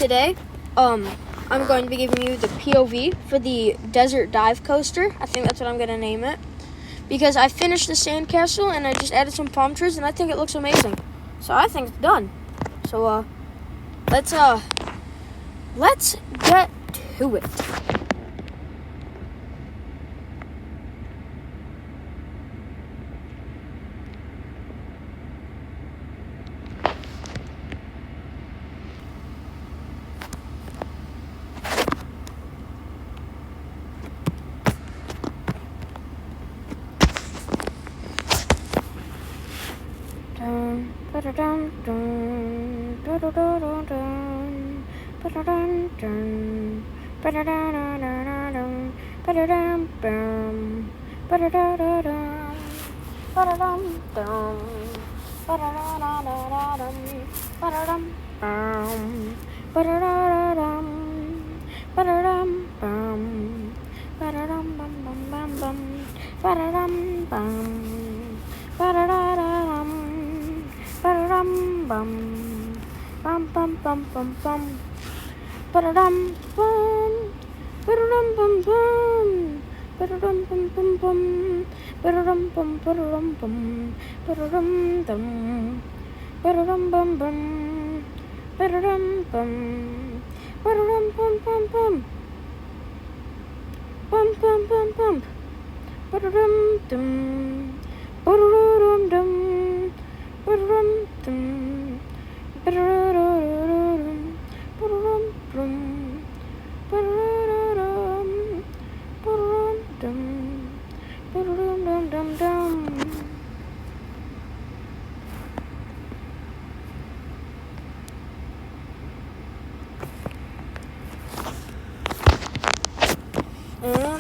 today, I'm going to be giving you the POV for the Desert Dive Coaster. I think that's what I'm going to name it. Because I finished the sandcastle and I just added some palm trees and I think it looks amazing. So I think it's done. So, let's get to it.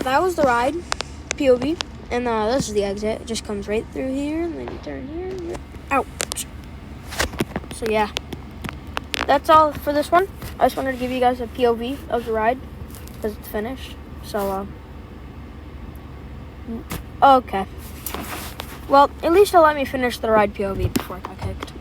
That was the ride, POV, and this is the exit. It just comes right through here, and then you turn here. Ouch. So yeah, that's all for this one. I just wanted to give you guys a POV of the ride because it's finished. So okay. Well, at least they'll let me finish the ride POV before I got kicked.